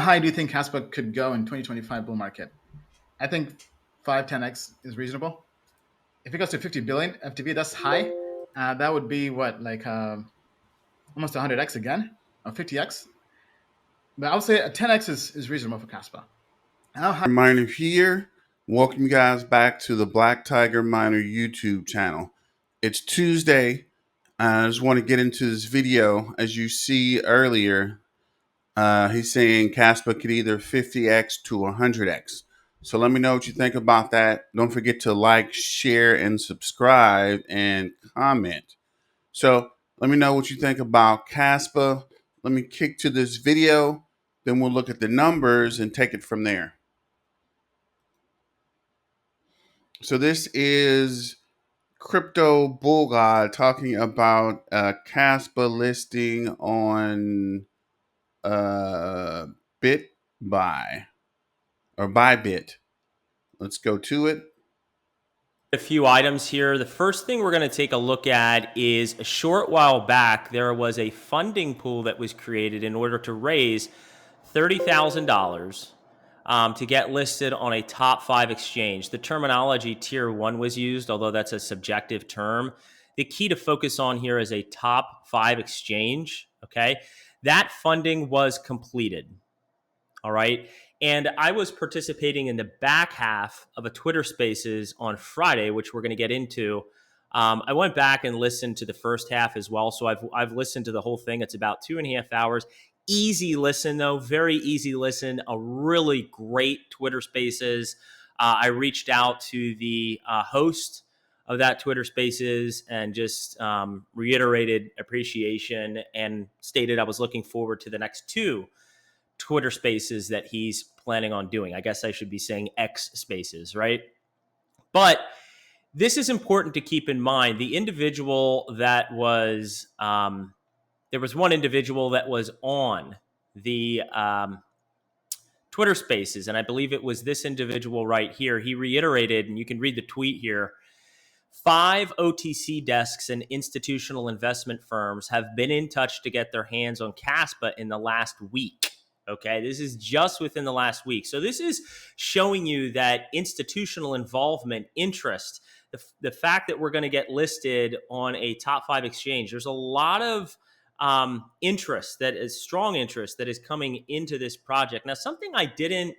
high do you think Kaspa could go in 2025 bull market? I think 5-10x is reasonable. If it goes to 50 billion FTV, that's high. That would be what, like almost 100x again, or 50x. But I would say a 10x is reasonable for Kaspa. Miner here. Welcome you guys back to the Black Tiger Miner YouTube channel. It's Tuesday. I just want to get into this video. As you see earlier, he's saying Kaspa could either 50x to 100x. So let me know what you think about that. Don't forget to like, share, and subscribe and comment. So let me know what you think about Kaspa. Let me kick to this video. Then we'll look at the numbers and take it from there. So this is Crypto Bull God talking about Kaspa listing on BitBuy or Bybit. Let's go to it. A few items here. The first thing we're going to take a look at is a short while back, there was a funding pool that was created in order to raise $30,000 to get listed on a top 5 exchange. The terminology tier 1 was used, although that's a subjective term. The key to focus on here is a top 5 exchange. Okay. That funding was completed. All right. And I was participating in the back half of a Twitter Spaces on Friday, which we're going to get into. I went back and listened to the first half as well. So I've listened to the whole thing. It's about 2.5 hours. Easy listen, though. Very easy listen. A really great Twitter Spaces. I reached out to the host of that Twitter Spaces and just reiterated appreciation and stated I was looking forward to the next 2 Twitter Spaces that he's planning on doing. I guess I should be saying X Spaces, right? But this is important to keep in mind. The individual that was, there was one individual that was on the Twitter Spaces, and I believe it was this individual right here. He reiterated, and you can read the tweet here, 5 OTC desks and institutional investment firms have been in touch to get their hands on Kaspa in the last week. Okay, this is just within the last week. So this is showing you that institutional involvement, interest, the fact that we're going to get listed on a top 5 exchange. There's a lot of interest, that is strong interest, that is coming into this project. Now, something I didn't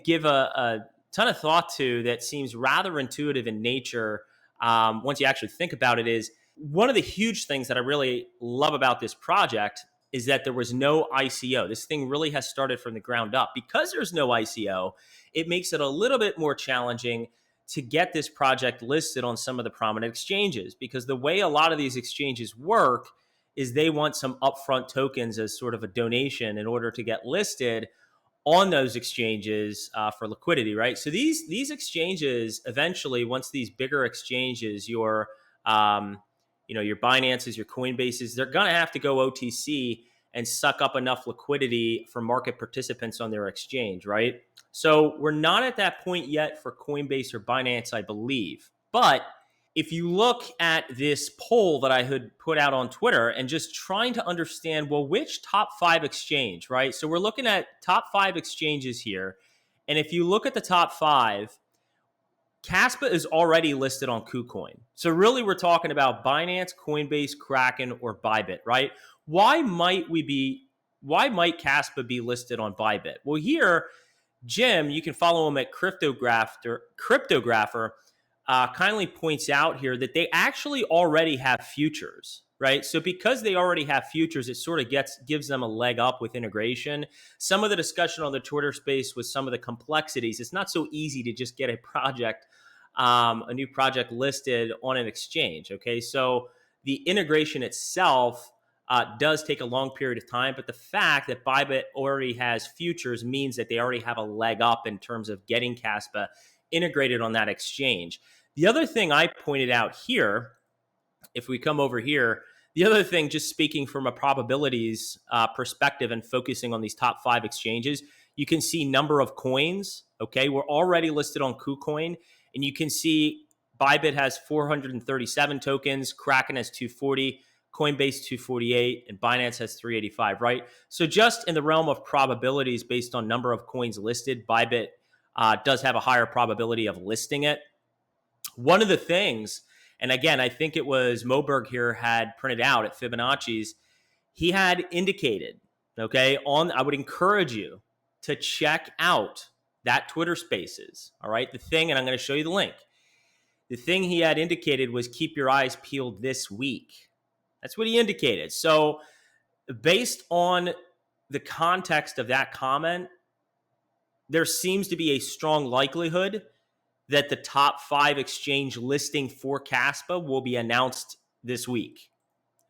give a ton of thought to that seems rather intuitive in nature once you actually think about it is one of the huge things that I really love about this project is that there was no ICO. This thing really has started from the ground up. Because there's no ICO, it makes it a little bit more challenging to get this project listed on some of the prominent exchanges, because the way a lot of these exchanges work is they want some upfront tokens as sort of a donation in order to get listed on those exchanges for liquidity, right? So these exchanges eventually, once these bigger exchanges, your Binances, your Coinbases, they're going to have to go OTC and suck up enough liquidity for market participants on their exchange, right? So we're not at that point yet for Coinbase or Binance, I believe. But if you look at this poll that I had put out on Twitter and just trying to understand, well, which top 5 exchange, right? So we're looking at top 5 exchanges here. And if you look at the top 5, Kaspa is already listed on KuCoin. So really we're talking about Binance, Coinbase, Kraken, or Bybit, right? Why might Kaspa be listed on Bybit? Well, here, Jim, you can follow him at Cryptographer, kindly points out here that they actually already have futures, right? So because they already have futures, it sort of gives them a leg up with integration. Some of the discussion on the Twitter space was some of the complexities. It's not so easy to just get a new project listed on an exchange, okay? So the integration itself does take a long period of time, but the fact that Bybit already has futures means that they already have a leg up in terms of getting Kaspa integrated on that exchange. The other thing I pointed out here, if we come over here, the other thing, just speaking from a probabilities perspective and focusing on these top 5 exchanges, you can see number of coins, okay? We're already listed on KuCoin, and you can see Bybit has 437 tokens, Kraken has 240, Coinbase 248, and Binance has 385, right? So just in the realm of probabilities based on number of coins listed, Bybit does have a higher probability of listing it. One of the things, and again, I think it was Moberg here had printed out at Fibonacci's, he had indicated, okay, I would encourage you to check out that Twitter Spaces, all right? The thing, and I'm going to show you the link. The thing he had indicated was keep your eyes peeled this week. That's what he indicated. So based on the context of that comment, there seems to be a strong likelihood that the top 5 exchange listing for Kaspa will be announced this week.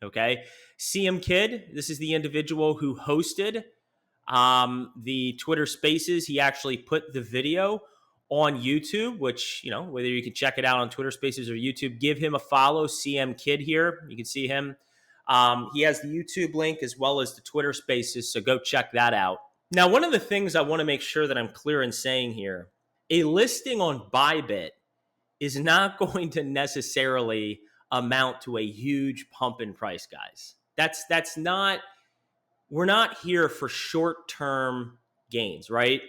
Okay. CM Kid, this is the individual who hosted the Twitter Spaces. He actually put the video on YouTube, which, you know, whether you can check it out on Twitter Spaces or YouTube, give him a follow. CM Kid here. You can see him. He has the YouTube link as well as the Twitter Spaces, so go check that out. Now, one of the things I want to make sure that I'm clear in saying here, a listing on Bybit is not going to necessarily amount to a huge pump in price, guys. That's not, we're not here for short-term gains, right?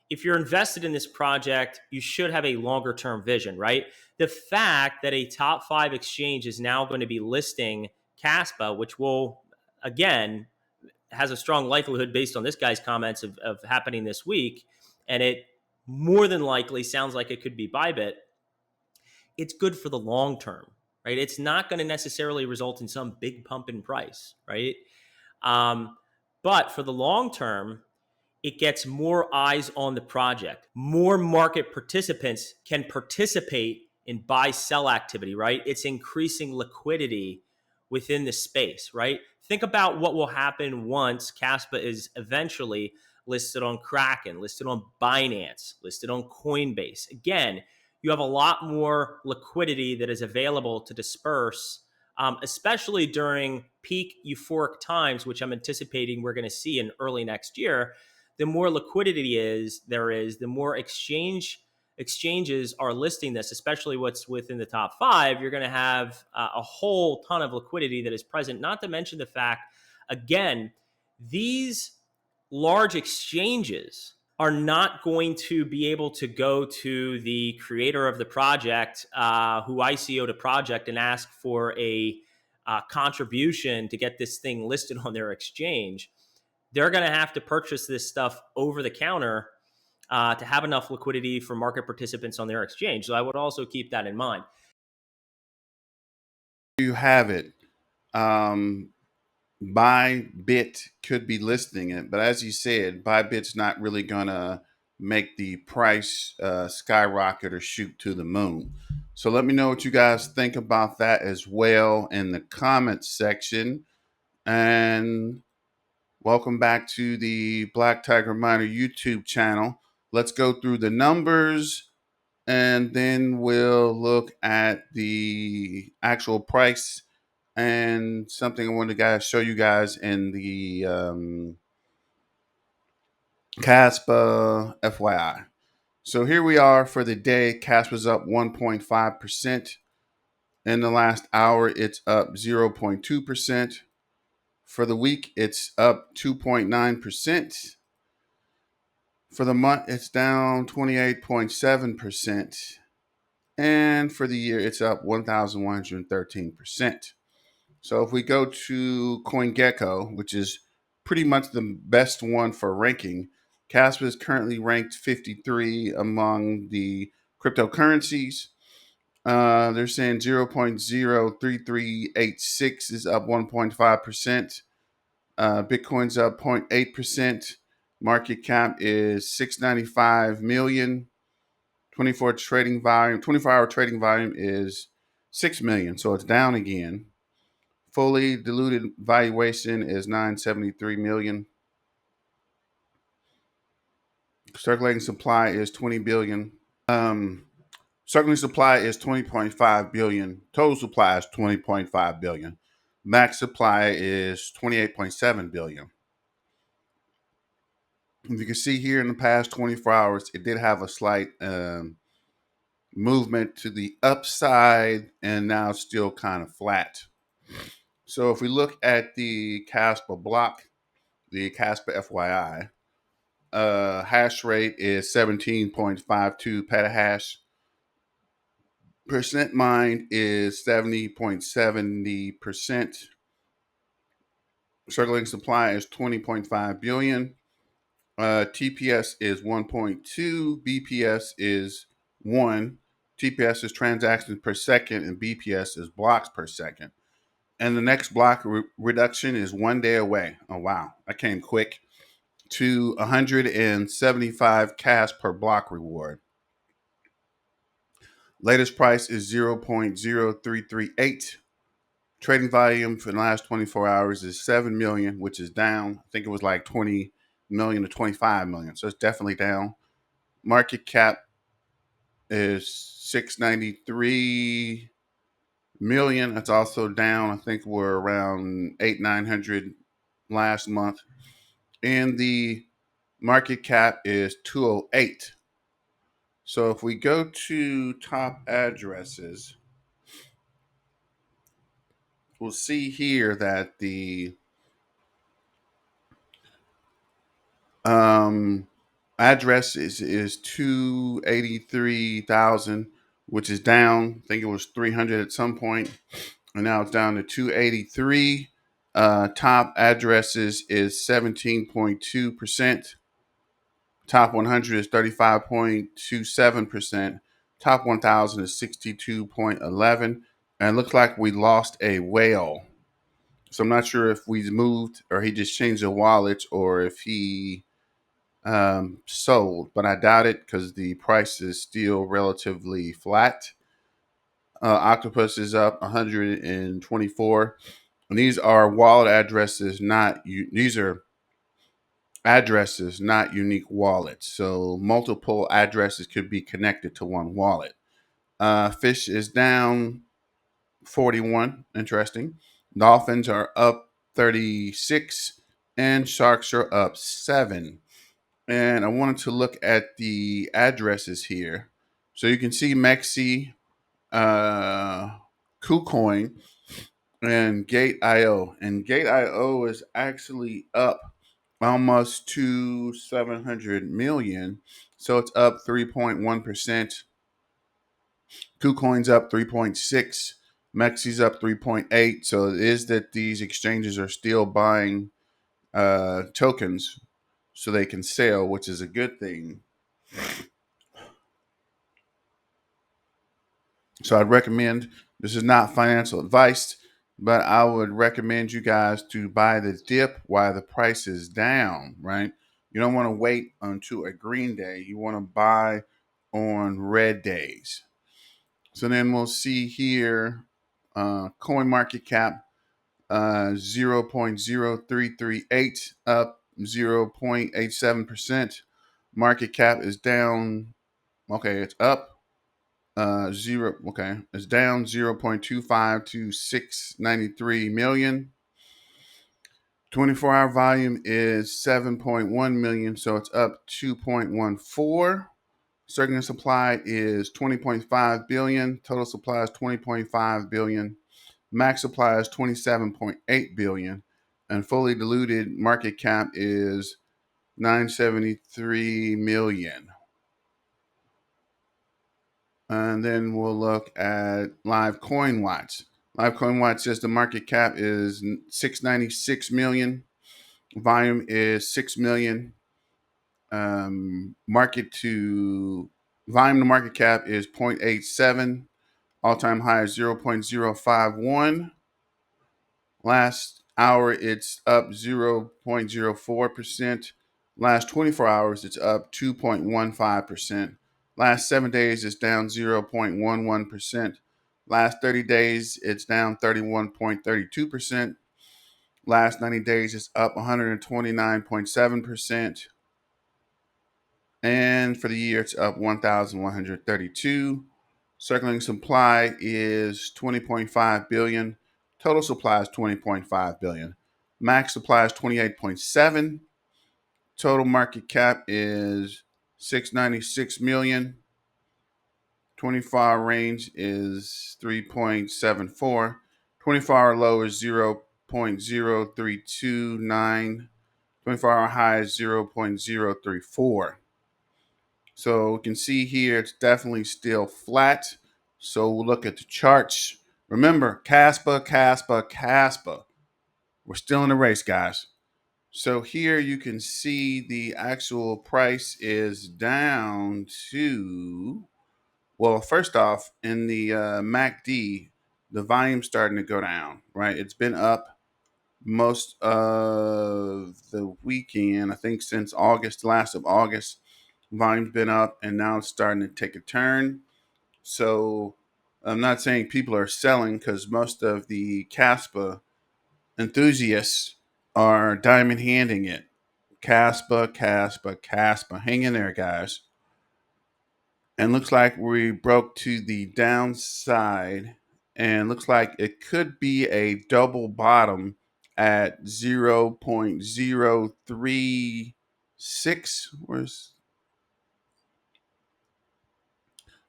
If you're invested in this project, you should have a longer-term vision, right? The fact that a top 5 exchange is now going to be listing Kaspa, which will, again, has a strong likelihood based on this guy's comments of happening this week, and it more than likely sounds like it could be Bybit, it's good for the long term, right? It's not going to necessarily result in some big pump in price, right? But for the long term, it gets more eyes on the project. More market participants can participate in buy-sell activity, right? It's increasing liquidity within the space, right? Think about what will happen once Kaspa is eventually listed on Kraken, listed on Binance, listed on Coinbase. Again, you have a lot more liquidity that is available to disperse, especially during peak euphoric times, which I'm anticipating we're going to see in early next year. The more liquidity there is, the more exchanges are listing this, especially what's within the top 5. You're going to have a whole ton of liquidity that is present, not to mention the fact, again, these large exchanges are not going to be able to go to the creator of the project who ICO'd a project and ask for a contribution to get this thing listed on their exchange. They're going to have to purchase this stuff over the counter to have enough liquidity for market participants on their exchange. So I would also keep that in mind. You have it. Bybit could be listing it, but as you said, Bybit's not really gonna make the price skyrocket or shoot to the moon. So let me know what you guys think about that as well in the comments section. And welcome back to the Black Tiger Miner YouTube channel. Let's go through the numbers and then we'll look at the actual price and something I wanted to show you guys in the Kaspa FYI. So here we are for the day. Kaspa's up 1.5%. In the last hour, it's up 0.2%. For the week, it's up 2.9%. For the month, it's down 28.7%. And for the year, it's up 1,113%. So if we go to CoinGecko, which is pretty much the best one for ranking, Casper is currently ranked 53 among the cryptocurrencies. They're saying 0.03386 is up 1.5%. Bitcoin's up 0.8%. Market cap is 695 million. 24-hour trading volume is 6 million, so it's down again. Fully diluted valuation is 973 million. Circulating supply is 20 billion. Circulating supply is 20.5 billion. Total supply is 20.5 billion. Max supply is 28.7 billion. If you can see here in the past 24 hours, it did have a slight movement to the upside, and now it's still kind of flat. So if we look at the Casper block, the Casper FYI, hash rate is 17.52 petahash. Percent mined is 70.70%. Circulating supply is 20.5 billion. TPS is 1.2. BPS is 1. TPS is transactions per second, and BPS is blocks per second. And the next block reduction is 1 day away. Oh, wow. That came quick. To 175 cash per block reward. Latest price is 0.0338. Trading volume for the last 24 hours is 7 million, which is down. I think it was like 20 million to 25 million. So it's definitely down. Market cap is 693 million. That's also down. I think we're around 900 last month. And the market cap is 208. So if we go to top addresses, we'll see here that the address is 283,000, which is down. I think it was 300 at some point, and now it's down to 283. Top addresses is 17.2%. Top 100 is 35.27%. Top 1,000 is 62.11. And it looks like we lost a whale. So I'm not sure if we moved or he just changed the wallet or if he sold, but I doubt it because the price is still relatively flat. Octopus is up 124. And these are wallet addresses, these are addresses, not unique wallets. So multiple addresses could be connected to one wallet. Fish is down 41. Interesting. Dolphins are up 36 and sharks are up 7. And I wanted to look at the addresses here. So you can see Mexi, KuCoin, and Gate.io. And Gate.io is actually up almost to 700 million. So it's up 3.1%. KuCoin's up 3.6. Mexi's up 3.8. So it is that these exchanges are still buying tokens so they can sell, which is a good thing. So I'd recommend, this is not financial advice, but I would recommend you guys to buy the dip while the price is down, right? You don't want to wait until a green day. You want to buy on red days. So then we'll see here, CoinMarketCap, 0.0338, up 0.87%. Market cap is down. Okay, it's up. It's down 0.25 to 693 million. 24-hour volume is 7.1 million, so it's up 2.14. Circulating supply is 20.5 billion. Total supply is 20.5 billion. Max supply is 27.8 billion. And fully diluted market cap is 973 million. And then we'll look at Live Coin Watch. Live Coin Watch says the market cap is 696 million. Volume is 6 million. Volume to market cap is 0.87. All-time high is 0.051. Last hour, it's up 0.04%. Last 24 hours, it's up 2.15%. Last 7 days, it's down 0.11%. Last 30 days, it's down 31.32%. Last 90 days, it's up 129.7%. And for the year, it's up 1,132. Circulating supply is 20.5 billion. Total supply is 20.5 billion. Max supply is 28.7. Total market cap is 696 million. 24-hour range is 3.74. 24-hour low is 0.0329. 24-hour high is 0.034. So we can see here it's definitely still flat. So we'll look at the charts. Remember, Kaspa. We're still in the race, guys. So here you can see the actual price is down to, well, first off, in the MACD, the volume's starting to go down, right? It's been up most of the weekend, I think since August, last of August. Volume's been up and now it's starting to take a turn. So I'm not saying people are selling because most of the Kaspa enthusiasts are diamond handing it. Kaspa. Hang in there, guys. And looks like we broke to the downside. And looks like it could be a double bottom at 0.036.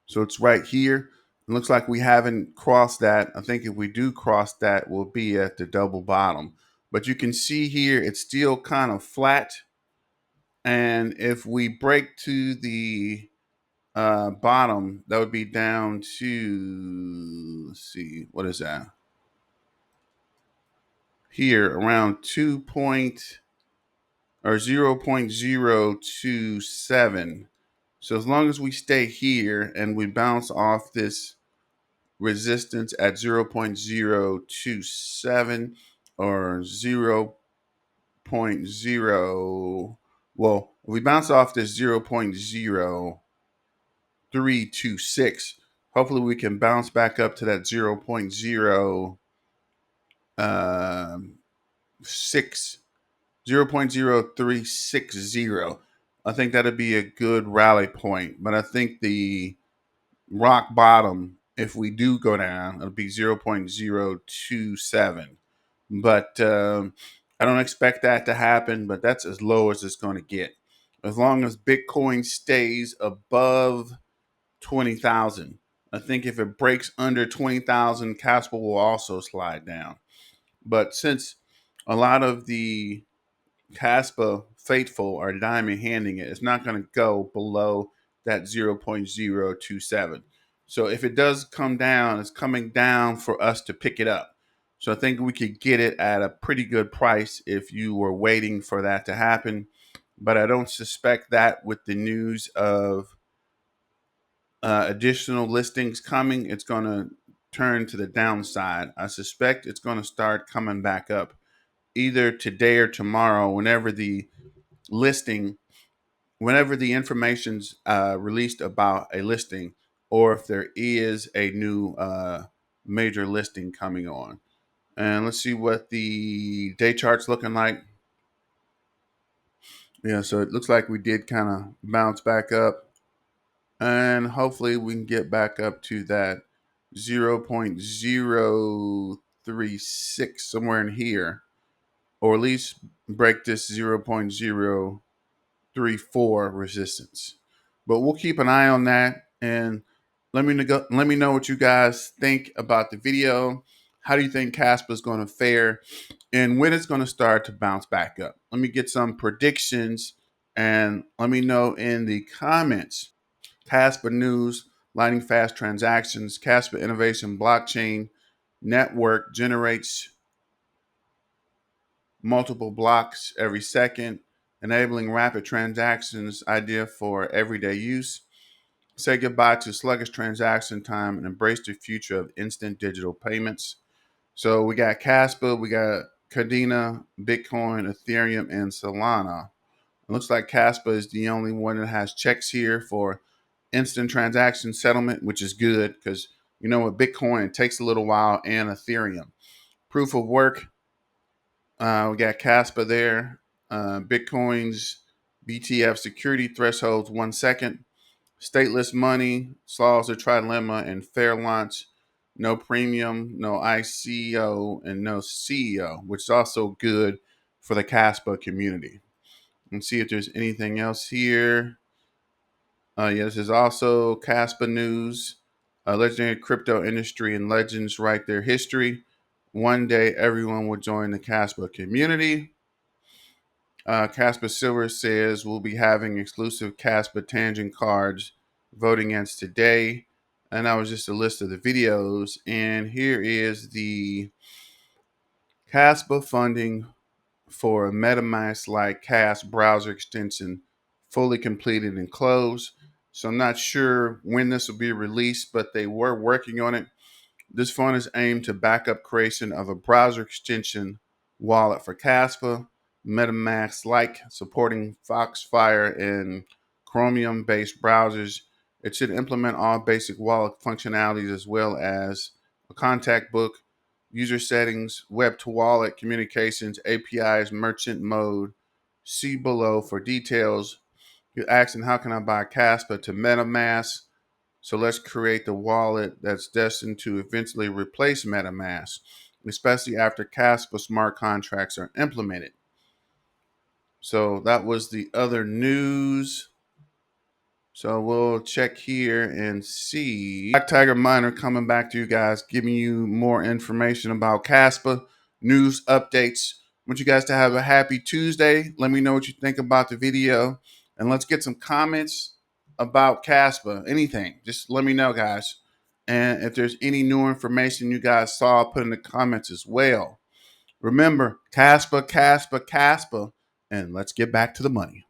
So it's right here. It looks like we haven't crossed that. I think if we do cross that, we'll be at the double bottom. But you can see here, it's still kind of flat. And if we break to the bottom, that would be down to, let's see, what is that? Here, around 0.027. So as long as we stay here and we bounce off this resistance at 0.027 or 0.0, well, if we bounce off this 0.0326, hopefully we can bounce back up to that 0.06, 0.0360. I think that'd be a good rally point, but I think the rock bottom, if we do go down, it'll be 0.027. But I don't expect that to happen, but that's as low as it's going to get. As long as Bitcoin stays above 20,000. I think if it breaks under 20,000, Casper will also slide down. But since a lot of the Kaspa faithful are diamond handing it, it's not going to go below that 0.027. So if it does come down, it's coming down for us to pick it up. So I think we could get it at a pretty good price if you were waiting for that to happen. But I don't suspect that with the news of additional listings coming, it's going to turn to the downside. I suspect it's going to start coming back up either today or tomorrow, whenever the information's released about a listing, or if there is a new major listing coming on. And let's see what the day chart's looking like. Yeah, so it looks like we did kind of bounce back up, and hopefully we can get back up to that 0.036 somewhere in here, or at least break this 0.034 resistance. But we'll keep an eye on that, and let me know what you guys think about the video. How do you think Casper is going to fare, and when it's going to start to bounce back up? Let me get some predictions, and let me know in the comments. Casper news, lightning fast transactions. Casper innovation blockchain network generates multiple blocks every second, enabling rapid transactions, idea for everyday use. Say goodbye to sluggish transaction time and embrace the future of instant digital payments. So we got Casper, we got Cardano, Bitcoin, Ethereum, and Solana. It looks like Casper is the only one that has checks here for instant transaction settlement, which is good because you know with Bitcoin, it takes a little while, and Ethereum. Proof of work, we got Casper there. Bitcoin's BTF security thresholds 1 second. Stateless money solves the trilemma and fair launch. No premium, no ICO, and no CEO, which is also good for the Casper community. Let's see if there's anything else here. This is also Casper news. Legendary crypto industry and legends write their history. one day everyone will join the Kaspa community. Casper Silver says we'll be having exclusive Casper Tangent cards voting ends today. And that was just a list of the videos. And here is the Casper funding for a MetaMask-like Casp browser extension fully completed and closed. So I'm not sure when this will be released, but they were working on it. This fund is aimed to back up creation of a browser extension wallet for Kaspa, MetaMask-like, supporting Foxfire and Chromium-based browsers. It should implement all basic wallet functionalities as well as a contact book, user settings, web to wallet communications, APIs, merchant mode. See below for details. You're asking, how can I buy Kaspa to MetaMask? So let's create the wallet that's destined to eventually replace MetaMask, especially after Casper smart contracts are implemented. So that was the other news. So we'll check here and see. Black Tiger Miner coming back to you guys, giving you more information about Casper, news updates. I want you guys to have a happy Tuesday. Let me know what you think about the video. And let's get some comments about Casper. Anything. Just let me know, guys. And if there's any new information you guys saw, put in the comments as well. Remember, Casper, Casper, Casper. And let's get back to the money.